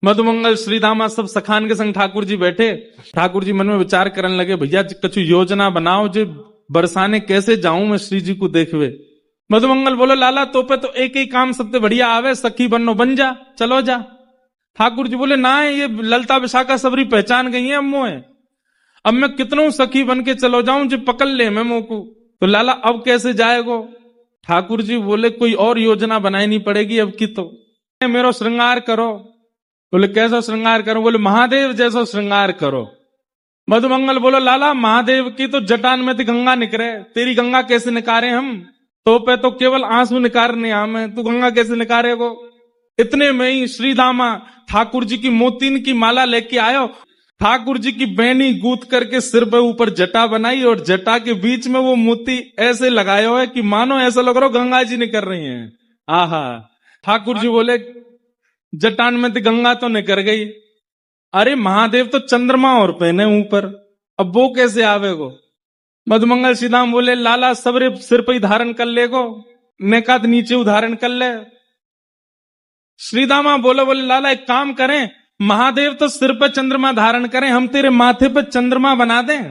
मधुमंगल श्रीधामा सब सखान के संग ठाकुर जी बैठे। ठाकुर जी मन में विचार करने लगे, भैया कछु योजना बनाओ जो बरसाने कैसे जाऊं मैं श्री जी को देखवे। मधुमंगल बोलो, लाला तो पे तो एक ही काम सबसे बढ़िया आवे, सखी बनो बन जा, चलो जा। ठाकुर जी बोले, ना ये ललता विशाखा सबरी पहचान गई है अम्मो है, अब मैं कितनों सखी बन के चलो जाऊं जो पकड़ ले मैं मोको। तो लाला अब कैसे जाएगो? ठाकुर जी बोले, कोई और योजना बनानी पड़ेगी अब की, तो मेरो श्रृंगार करो। बोले, कैसा श्रृंगार करो? बोले, महादेव जैसा श्रृंगार करो। मधुमंगल बोलो, लाला महादेव की तो जटान में तो गंगा निकले, तेरी गंगा कैसे निकारे हम? तो पे तो केवल आंसू निकारने हमें, तू गंगा कैसे निकारेगो? इतने में ही श्रीदामा ठाकुर जी की मोतीन की माला लेके आयो। ठाकुर जी की बैनी गूंथ करके सिर पे ऊपर जटा बनाई और जटा के बीच में वो मोती ऐसे लगाए है कि मानो ऐसा लग रहा हो गंगा जी निकल रही हैं। आहा। ठाकुर जी बोले, जटान में तो गंगा तो निकल गई, अरे महादेव तो चंद्रमा और पहने ऊपर, अब वो कैसे आवेगो? मधुमंगल श्रीधाम बोले, लाला सबरे सिर पर ही धारण कर लेगो, नेकात नीचे उधारण कर ले। श्रीदामा बोले, लाला एक काम करें, महादेव तो सिर पर चंद्रमा धारण करें, हम तेरे माथे पर चंद्रमा बना दें,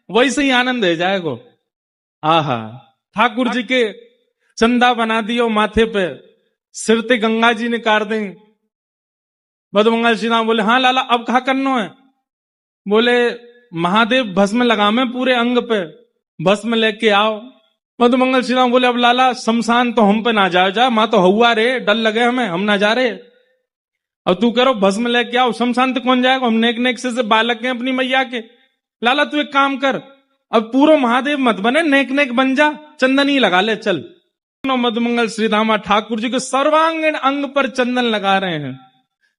वैसे ही आनंद है जाएगो। आहा। ठाकुर जी के चंदा बना दियो माथे पे, सिर ते गंगा जी ने काट दें। मधुमंगल श्रीधाम बोले, हाँ लाला अब कहा करनो है? बोले, महादेव भस्म लगामे पूरे अंग पे, भस्म लेके आओ। मधुमंगल श्रीधाम बोले, अब लाला शमशान तो हम पे ना जाओ, जा मां तो हुआ रे, डर लगे हमें, हम ना जा रहे। अब तू करो भस्म लेके आओ, शमशान तो कौन जाएगा, हम नेक नेक से बालक हैं अपनी मैया के। लाला तू एक काम कर, अब पूरा महादेव मत बने, नेक नेक बन जा, चंदन ही लगा ले चल। मधुमंगल श्रीधामा ठाकुर जी के सर्वांगीण अंग पर चंदन लगा रहे हैं,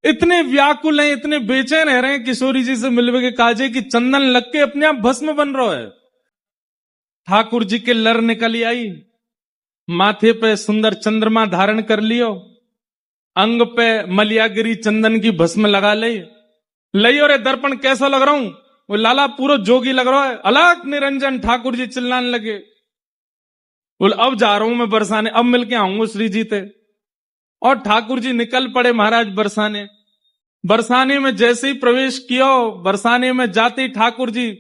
इतने व्याकुल हैं, इतने बेचैन रह रहे हैं किशोरी जी से मिलवे के काजे कि चंदन लग के अपने आप भस्म बन रहा है। ठाकुर जी के लर निकल आई, माथे पे सुंदर चंद्रमा धारण कर लियो, अंग पे मलियागिरी चंदन की भस्म लगा ले और दर्पण कैसा लग रहा हूं? वो लाला पूरा जोगी लग रहा है, अलग निरंजन। ठाकुर जी चिल्लाने लगे, बोल अब जा रहा हूं मैं बरसाने, अब मिलके आऊंगा श्री जी ते। और ठाकुर जी निकल पड़े महाराज बरसाने। बरसाने में जैसे ही प्रवेश किया, बरसाने में जाते ही ठाकुर जी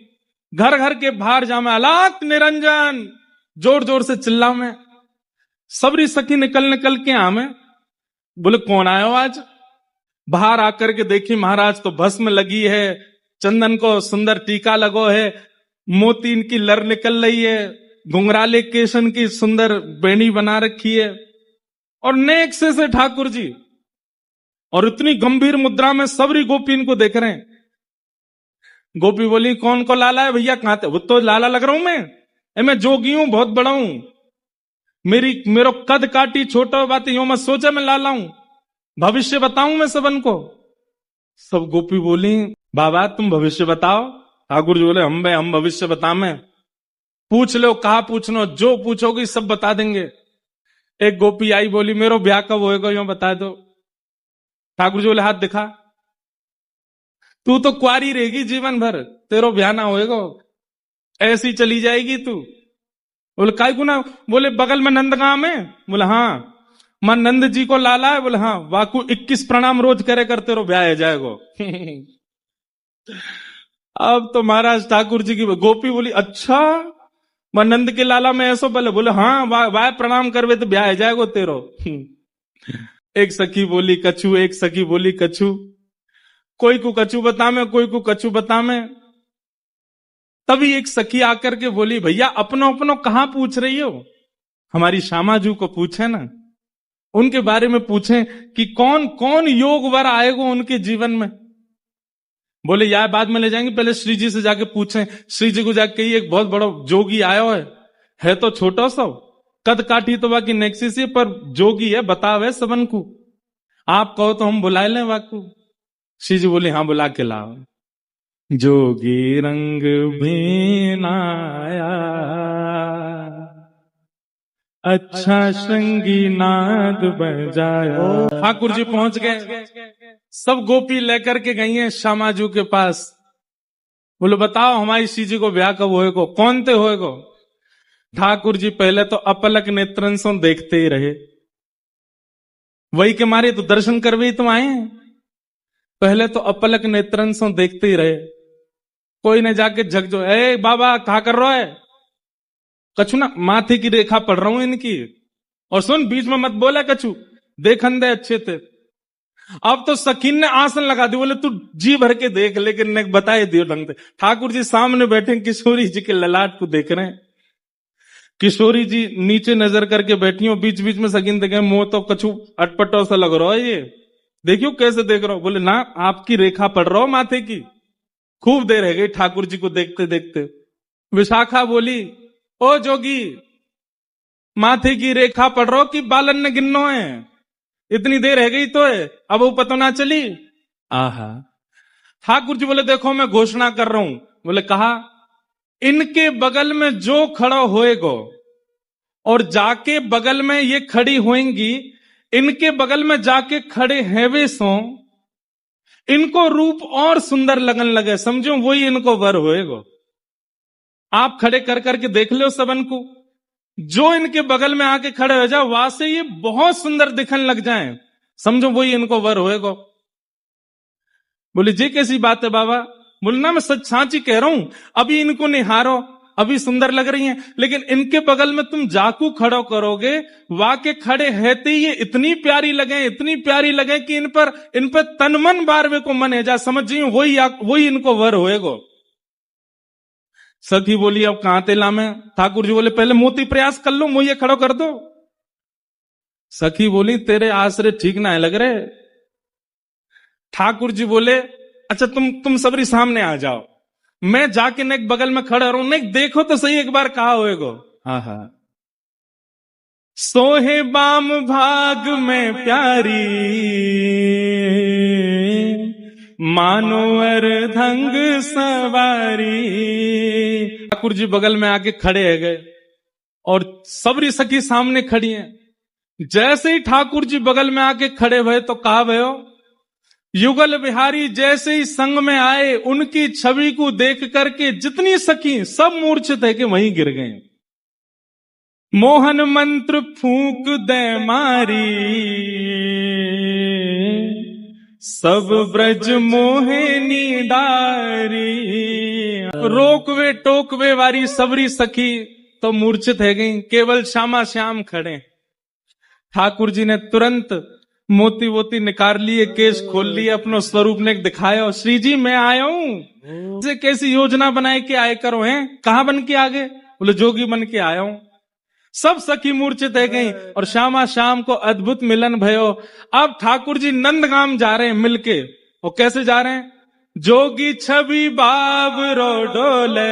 घर घर के बाहर जामे, अलग निरंजन जोर जोर से चिल्ला में। सबरी सखी निकल निकल के आमे। बोले, कौन आयो आज? बाहर आकर के देखी महाराज तो भस्म लगी है, चंदन को सुंदर टीका लगो है, मोती इनकी लर निकल रही है, घुंघराले केशन की सुंदर बेणी बना रखी है, और नेक से ठाकुर जी, और इतनी गंभीर मुद्रा में सबरी गोपी इनको देख रहे हैं। गोपी बोली, कौन को लाला है भैया? कहां थे? वो तो लाला लग रहा हूं मैं जोगी हूं, बहुत बड़ा हूं, मेरो कद काटी छोटा बात यूं मत सोचा, मैं लाला हूं, भविष्य बताऊं मैं सबन को। सब गोपी बोली, बाबा तुम भविष्य बताओ। ठाकुर जी बोले, हम भविष्य बतावे, पूछ लो, कहा पूछनो, जो पूछोगी सब बता देंगे। एक गोपी आई, बोली, मेरो ब्याह कब होएगा यूं बता दो। ठाकुर जी बोले, हाथ दिखा, तू तो कुआरी रहेगी जीवन भर, तेरो ब्याह ना होएगा, ऐसी चली जाएगी तू। बोले, काय गुना? बोले, बगल में नंदगांव में। बोले, हाँ। मां नंद जी को लाला है? बोले, हाँ। वाकू 21 प्रणाम रोज करे कर, तेरो ब्याह है जाएगो। अब तो महाराज ठाकुर जी की गोपी बोली, अच्छा मां नंद के लाला में ऐसो बोले? बोले, हाँ, वाह प्रणाम करवे तो ब्याह है जाएगो तेरो। एक सखी बोली कछु, एक सखी बोली कछु, कोई को कछु बता में, कोई को कछु बता में। तभी एक सखी आकर के बोली, भैया अपनो अपनो कहां पूछ रही हो? हमारी श्यामाजू को पूछे ना, उनके बारे में पूछें कि कौन कौन योग वर आएगा उनके जीवन में। बोले, यार बाद में ले जाएंगे, पहले श्री जी से जाके पूछें। श्री जी को जाके कही, एक बहुत बड़ा जोगी आयो है तो छोटा सा, कद काठी तो बाकी नेक्सी से, पर जोगी है, बतावे सबन को, आप कहो तो हम बुला लें वाकू। श्री जी बोले, हाँ बुला के लाओ। जोगी रंग भेनाया, अच्छा श्रृंगी नाद बजाया। ठाकुर जी पहुंच गए, सब गोपी लेकर के गई हैं श्यामाजू के पास। बोले, बताओ हमारी श्री जी को ब्याह कब होएगो, कौन ते होएगो? ठाकुर जी पहले तो अपलक नेत्रन से देखते ही रहे, वही के मारे तो दर्शन करवे ही तुम आए हैं। पहले तो अपलक नेत्रन से देखते ही रहे, कोई ने जाके झकझो, ए बाबा कहा कर रहा है, कछु ना माथे की रेखा पढ़ रहा हूं इनकी, और सुन बीच में मत बोला कछु, देखन दे अच्छे थे। अब तो सकीन ने आसन लगा दी, बोले तू जी भर के देख, लेकिन ने बताए दियो ढंग से। ठाकुर जी सामने बैठे किशोरी जी के ललाट को देख रहे हैं, किशोरी जी नीचे नजर करके बैठी हो, बीच बीच में सकीन देखे, मुंह तो कछु अटपटो सा लग रहा है ये, देखियो कैसे देख रहा हो। बोले ना आपकी रेखा पढ़ रहा हो माथे की। खूब देर रह गई ठाकुर जी को देखते देखते। विशाखा बोली, ओ जोगी माथे की रेखा पढ़ रहा हो कि बालन ने गिनो है, इतनी देर रह गई तो है, अब वो पता ना चली। आहा। ठाकुर जी बोले देखो मैं घोषणा कर रहा हूं। बोले कहा, इनके बगल में जो खड़ा होएगा और जाके बगल में ये खड़ी होंगी, इनके बगल में जाके खड़े हैं वे सो, इनको रूप और सुंदर लगन लगे, समझो वही इनको वर होएगा। आप खड़े कर करके देख लो सबन को, जो इनके बगल में आके खड़े हो जाओ, वहां से ये बहुत सुंदर दिखने लग जाए, समझो वही इनको वर होएगा। बोले जी कैसी बात है बाबा। बोले ना मैं सच साच ही कह रहा हूं, अभी इनको निहारो, अभी सुंदर लग रही हैं, लेकिन इनके बगल में तुम जाकू खड़ो करोगे, वाके खड़े रहते ही ये इतनी प्यारी लगे, इतनी प्यारी लगे कि इन पर तन मन बारवे को मन है जा, समझ जी वही इनको वर होएगो। सखी बोली अब कहां तेला में। ठाकुर जी बोले पहले मोती प्रयास कर लो, मुझे खड़ो कर दो। सखी बोली तेरे आश्रय ठीक ना है लग रहे। ठाकुर जी बोले अच्छा तुम सबरी सामने आ जाओ, मैं जाके नेक बगल में खड़ा रहूं, नेक देखो तो सही एक बार कहा होएगो। हाँ हाँ। सोहे बाम भाग में प्यारी, मानो अर्धंग सवारी। ठाकुर जी बगल में आके खड़े है गए और सबरी सखी सामने खड़ी है। जैसे ही ठाकुर जी बगल में आके खड़े हुए तो कहा भयो, युगल बिहारी जैसे ही संग में आए, उनकी छवि को देख करके जितनी सखी सब मूर्छित है कि वहीं गिर गए। मोहन मंत्र फूंक दे मारी, सब ब्रज मोहिनी डारी। रोकवे टोकवे वारी सबरी सखी तो मूर्छित है गई, केवल श्यामा श्याम खड़े। ठाकुर जी ने तुरंत मोती वोती निकाल लिए, केश खोल लिए, अपनो स्वरूप ने दिखाया, श्री जी मैं आया हूं, से कैसी योजना बनाए के आए करो हैं, कहां बन के आ गए। बोले जोगी बन के आया हूं। सब सखी मूर्छित है गई और श्यामा श्याम को अद्भुत मिलन भयो। अब ठाकुर जी नंदगाम जा रहे हैं मिलके, और कैसे जा रहे हैं, जोगी छवि बाबरो डोले,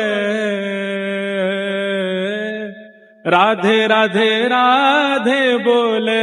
राधे राधे राधे बोले।